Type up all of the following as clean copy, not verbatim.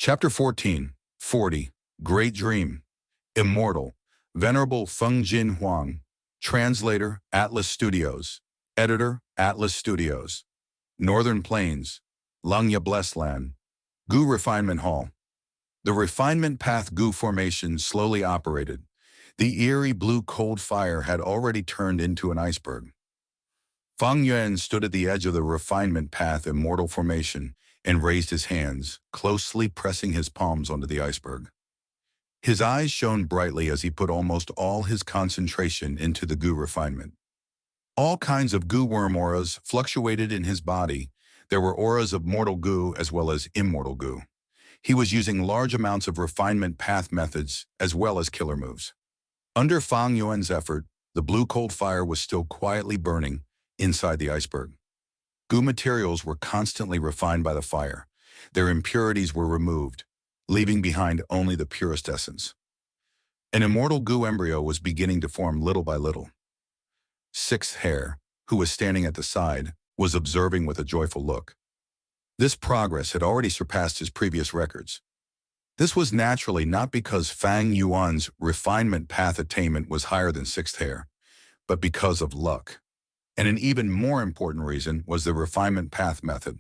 Chapter 14, 40, Great Dream, Immortal, Venerable Feng Huang, Translator, Atlas Studios, Editor, Atlas Studios, Northern Plains, Langya Blessed Land, Gu Refinement Hall. The refinement path Gu formation slowly operated. The eerie blue cold fire had already turned into an iceberg. Feng Yuan stood at the edge of the refinement path Immortal formation and raised his hands, closely pressing his palms onto the iceberg. His eyes shone brightly as he put almost all his concentration into the Gu refinement. All kinds of Gu worm auras fluctuated in his body. There were auras of mortal Gu as well as immortal Gu. He was using large amounts of refinement path methods as well as killer moves. Under Feng Yuan's effort, the blue cold fire was still quietly burning inside the iceberg. Gu materials were constantly refined by the fire. Their impurities were removed, leaving behind only the purest essence. An immortal Gu embryo was beginning to form little by little. Sixth Hair, who was standing at the side, was observing with a joyful look. This progress had already surpassed his previous records. This was naturally not because Feng Yuan's refinement path attainment was higher than Sixth Hair, but because of luck. And an even more important reason was the refinement path method.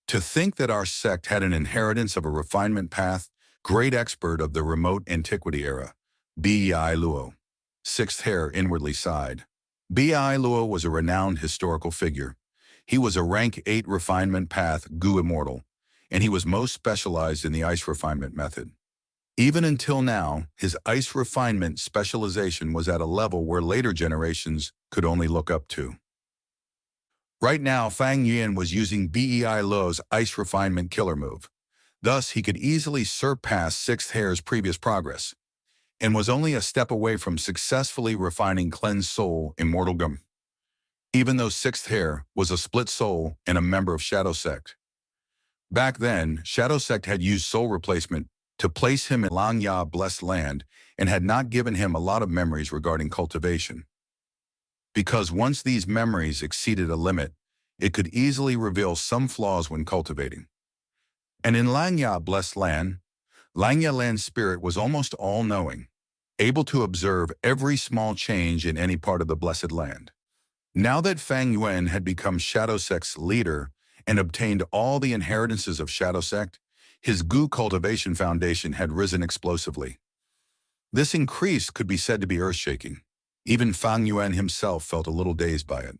To think that our sect had an inheritance of a refinement path, great expert of the remote antiquity era, Bai Luo. Sixth Hair inwardly sighed. Bai Luo was a renowned historical figure. He was a rank 8 refinement path Gu Immortal, and he was most specialized in the ice refinement method. Even until now, his ice refinement specialization was at a level where later generations could only look up to. Right now, Feng Yuan was using Bai Luo's ice refinement killer move. Thus, he could easily surpass Sixth Hair's previous progress, and was only a step away from successfully refining Cleansed Soul Immortal Gum. Even though Sixth Hair was a split soul and a member of Shadow Sect. Back then, Shadow Sect had used soul replacement to place him in Langya Blessed Land and had not given him a lot of memories regarding cultivation. Because once these memories exceeded a limit, it could easily reveal some flaws when cultivating. And in Langya Blessed Land, Langya Land's spirit was almost all-knowing, able to observe every small change in any part of the Blessed Land. Now that Feng Yuan had become Shadow Sect's leader and obtained all the inheritances of Shadow Sect, his Gu cultivation foundation had risen explosively. This increase could be said to be earth-shaking. Even Feng Yuan himself felt a little dazed by it.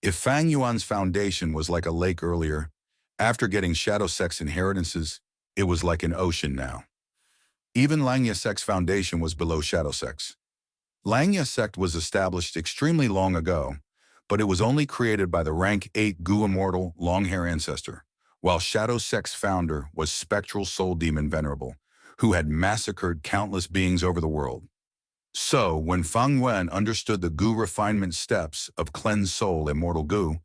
If Feng Yuan's foundation was like a lake earlier, after getting Shadow Sect's inheritances, it was like an ocean now. Even Langya Sect's foundation was below Shadow Sect's. Langya Sect was established extremely long ago, but it was only created by the rank 8 Gu Immortal long-hair ancestor, while Shadow Sect's founder was spectral soul demon Venerable, who had massacred countless beings over the world. So, when Feng Yuan understood the Gu refinement steps of Cleansed Soul Immortal Gu,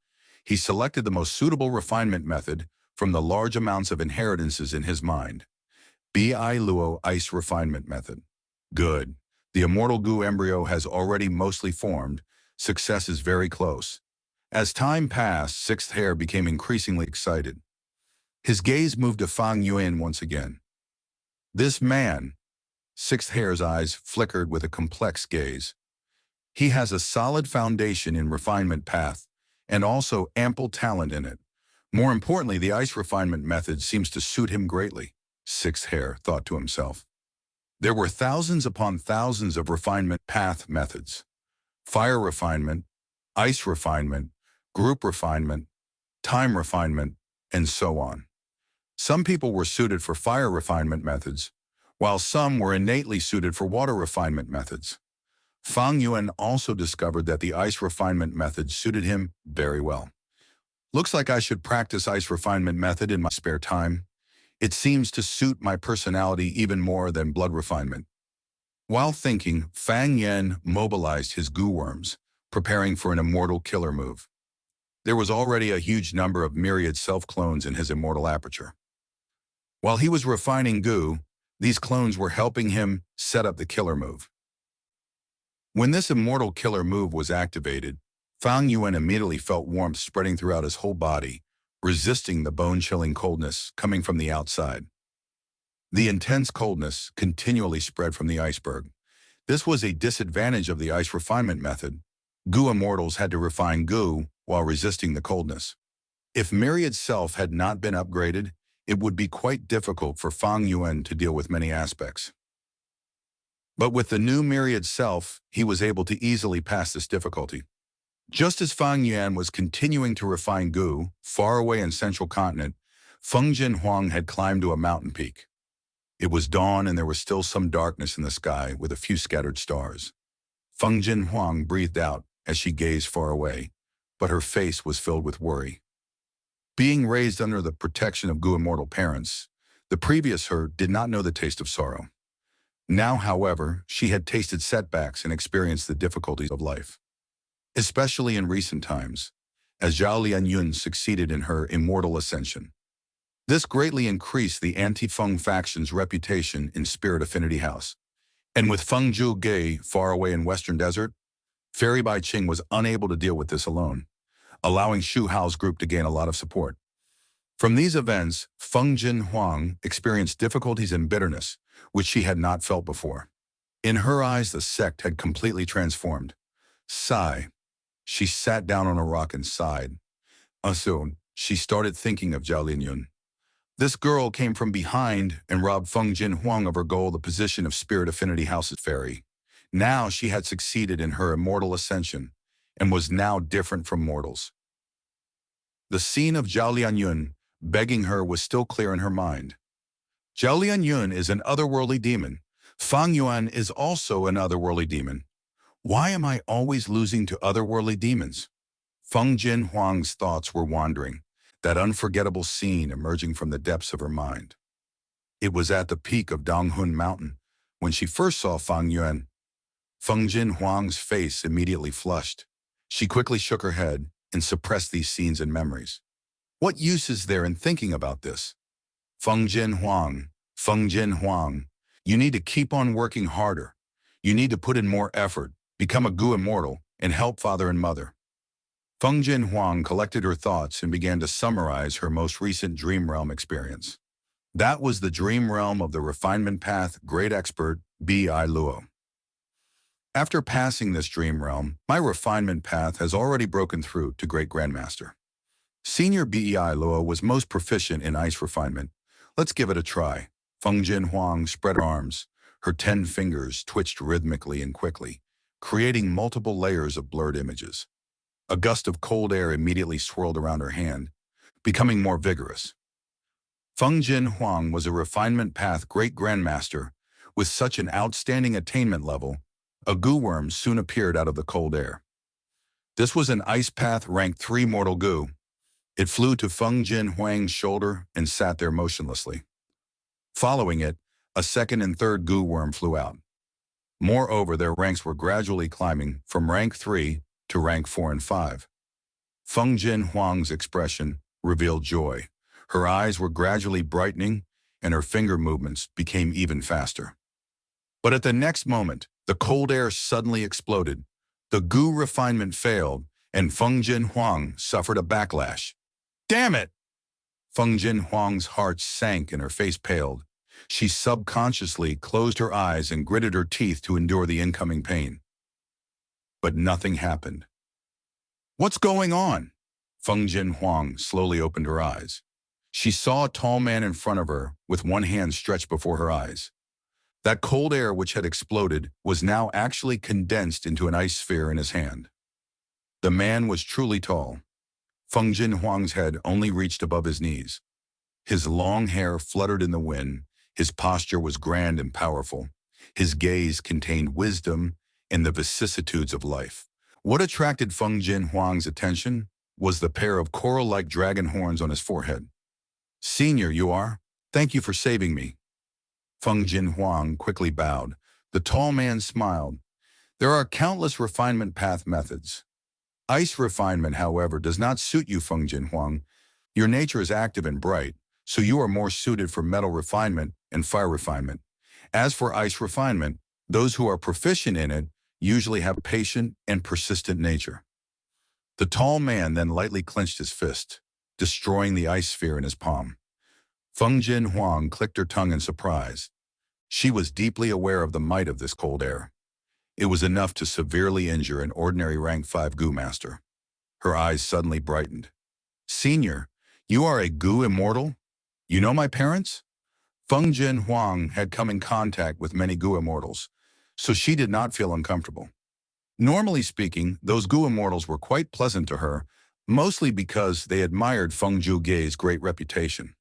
he selected the most suitable refinement method from the large amounts of inheritances in his mind. Bai Luo Ice Refinement Method. Good. The Immortal Gu embryo has already mostly formed. Success is very close. As time passed, Sixth Hair became increasingly excited. His gaze moved to Feng Yuan once again. This man, Sixth Hair's eyes flickered with a complex gaze. He has a solid foundation in refinement path, and also ample talent in it. More importantly, the ice refinement method seems to suit him greatly, Sixth Hair thought to himself. There were thousands upon thousands of refinement path methods. Fire refinement, ice refinement, group refinement, time refinement, and so on. Some people were suited for fire refinement methods, while some were innately suited for water refinement methods. Feng Yuan also discovered that the ice refinement method suited him very well. Looks like I should practice ice refinement method in my spare time. It seems to suit my personality even more than blood refinement. While thinking, Feng Yuan mobilized his Gu worms, preparing for an immortal killer move. There was already a huge number of myriad self-clones in his immortal aperture. While he was refining Gu, these clones were helping him set up the killer move. When this immortal killer move was activated, Feng Yuan immediately felt warmth spreading throughout his whole body, resisting the bone-chilling coldness coming from the outside. The intense coldness continually spread from the iceberg. This was a disadvantage of the ice refinement method. Goo immortals had to refine goo while resisting the coldness. If Myriad's self had not been upgraded, it would be quite difficult for Feng Yuan to deal with many aspects. But with the new Myriad self, he was able to easily pass this difficulty. Just as Feng Yuan was continuing to refine goo, far away in central continent, Feng Jin Huang had climbed to a mountain peak. It was dawn and there was still some darkness in the sky with a few scattered stars. Feng Jin Huang breathed out as she gazed far away, but her face was filled with worry. Being raised under the protection of Goo immortal parents, the previous her did not know the taste of sorrow. Now, however, she had tasted setbacks and experienced the difficulties of life. Especially in recent times, as Zhao Lianyun succeeded in her immortal ascension. This greatly increased the anti-Feng faction's reputation in Spirit Affinity House. And with Feng Zhu Ge far away in Western Desert, Fairy Bai Qing was unable to deal with this alone, allowing Xu Hao's group to gain a lot of support. From these events, Feng Jin Huang experienced difficulties and bitterness, which she had not felt before. In her eyes, the sect had completely transformed. Sigh. She sat down on a rock and sighed. Soon, she started thinking of Zhao Lianyun. This girl came from behind and robbed Feng Jin Huang of her goal, the position of Spirit Affinity House's fairy. Now she had succeeded in her immortal ascension and was now different from mortals. The scene of Zhao Lianyun begging her was still clear in her mind. Zhao Lianyun is an otherworldly demon. Feng Yuan is also an otherworldly demon. Why am I always losing to otherworldly demons? Feng Jin Huang's thoughts were wandering, that unforgettable scene emerging from the depths of her mind. It was at the peak of Donghun Mountain when she first saw Feng Yuan. Feng Jin Huang's face immediately flushed. She quickly shook her head and suppressed these scenes and memories. What use is there in thinking about this? Feng Jin Huang, you need to keep on working harder. You need to put in more effort, become a Goo immortal, and help father and mother. Feng Jin Huang collected her thoughts and began to summarize her most recent Dream Realm experience. That was the Dream Realm of the Refinement Path Great Expert, B.I. Luo. After passing this Dream Realm, my Refinement Path has already broken through to Great Grandmaster. Senior B.I. Luo was most proficient in ice refinement. Let's give it a try. Feng Jin Huang spread her arms. Her 10 fingers twitched rhythmically and quickly, creating multiple layers of blurred images. A gust of cold air immediately swirled around her hand, becoming more vigorous. Feng Jin Huang was a Refinement Path Great Grandmaster. With such an outstanding attainment level, a goo worm soon appeared out of the cold air. This was an Ice Path Rank 3 mortal goo. It flew to Feng Jin Huang's shoulder and sat there motionlessly. Following it, a second and third goo worm flew out. Moreover, their ranks were gradually climbing from rank 3 to rank 4 and 5. Feng Jin Huang's expression revealed joy. Her eyes were gradually brightening, and her finger movements became even faster. But at the next moment, the cold air suddenly exploded. The goo refinement failed, and Feng Jin Huang suffered a backlash. Damn it! Feng Jin Huang's heart sank and her face paled. She subconsciously closed her eyes and gritted her teeth to endure the incoming pain. But nothing happened. What's going on? Feng Jin Huang slowly opened her eyes. She saw a tall man in front of her with one hand stretched before her eyes. That cold air which had exploded was now actually condensed into an ice sphere in his hand. The man was truly tall. Feng Jin Huang's head only reached above his knees. His long hair fluttered in the wind. His posture was grand and powerful. His gaze contained wisdom and the vicissitudes of life. What attracted Feng Jin Huang's attention was the pair of coral-like dragon horns on his forehead. Senior, you are? Thank you for saving me. Feng Jin Huang quickly bowed. The tall man smiled. There are countless refinement path methods. Ice refinement, however, does not suit you, Feng Jin Huang. Your nature is active and bright, so you are more suited for metal refinement and fire refinement. As for ice refinement, those who are proficient in it usually have a patient and persistent nature. The tall man then lightly clenched his fist, destroying the ice sphere in his palm. Feng Jin Huang clicked her tongue in surprise. She was deeply aware of the might of this cold air. It was enough to severely injure an ordinary rank 5 Gu master. Her eyes suddenly brightened. Senior, you are a Gu immortal? You know my parents? Feng Jin Huang had come in contact with many Gu immortals, so she did not feel uncomfortable. Normally speaking, those Gu immortals were quite pleasant to her, mostly because they admired Feng Zhugai's great reputation.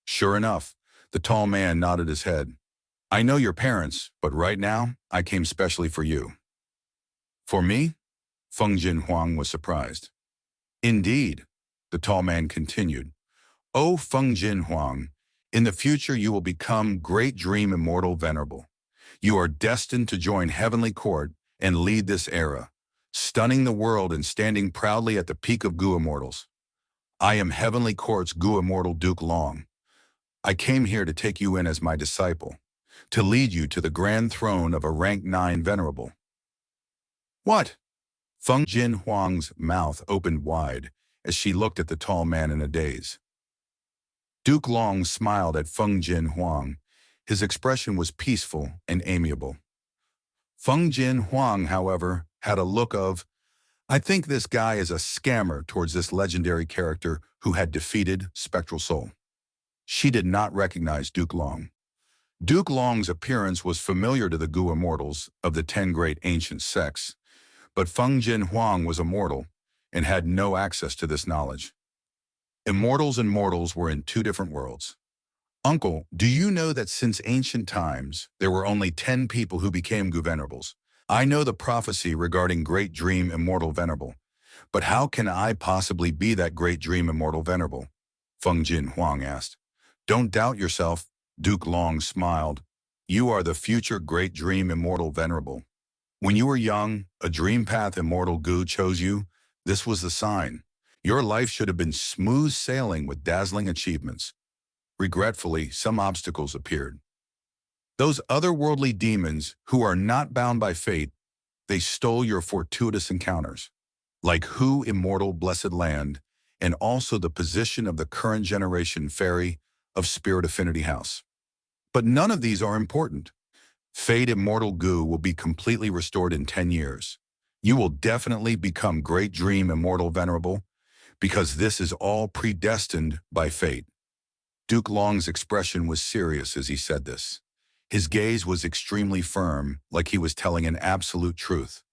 Sure enough, the tall man nodded his head. I know your parents, but right now, I came specially for you. For me? Feng Jin Huang was surprised. Indeed, the tall man continued. O Feng Jin Huang, in the future you will become Great Dream Immortal Venerable. You are destined to join Heavenly Court and lead this era, stunning the world and standing proudly at the peak of Gu Immortals. I am Heavenly Court's Gu Immortal Duke Long. I came here to take you in as my disciple, to lead you to the grand throne of a rank 9 Venerable. What? Feng Jin Huang's mouth opened wide as she looked at the tall man in a daze. Duke Long smiled at Feng Jin Huang. His expression was peaceful and amiable. Feng Jin Huang, however, had a look of, I think this guy is a scammer towards this legendary character who had defeated Spectral Soul. She did not recognize Duke Long. Duke Long's appearance was familiar to the Gu Immortals of the 10 great ancient sects, but Feng Jin Huang was immortal and had no access to this knowledge. Immortals and mortals were in two different worlds. Uncle, do you know that since ancient times, there were only 10 people who became Gu Venerables? I know the prophecy regarding Great Dream Immortal Venerable, but how can I possibly be that Great Dream Immortal Venerable? Feng Jin Huang asked. Don't doubt yourself, Duke Long smiled. You are the future Great Dream Immortal Venerable. When you were young, a Dream Path Immortal Gu chose you. This was the sign. Your life should have been smooth sailing with dazzling achievements. Regretfully, some obstacles appeared. Those otherworldly demons who are not bound by fate, they stole your fortuitous encounters, like Hu Immortal Blessed Land, and also the position of the current generation fairy of Spirit Affinity House. But none of these are important. Fate Immortal Gu will be completely restored in 10 years. You will definitely become Great Dream Immortal Venerable, because this is all predestined by fate. Duke Long's expression was serious as he said this. His gaze was extremely firm, like he was telling an absolute truth.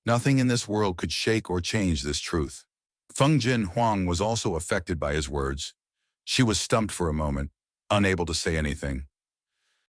Nothing in this world could shake or change this truth. Feng Jin Huang was also affected by his words. She was stumped for a moment, unable to say anything.